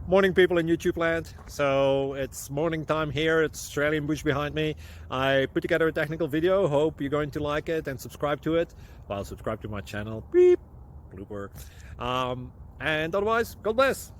Morning, people in YouTube land. So it's morning time here. It's Australian bush behind me. I put together a technical video. Hope you're going to like it and subscribe to it. Well, subscribe to my channel. Beep. Blooper. And otherwise, God bless.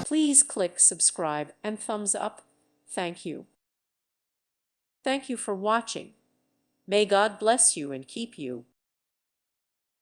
Please click subscribe and thumbs up. Thank you. Thank you for watching. May God bless you and keep you.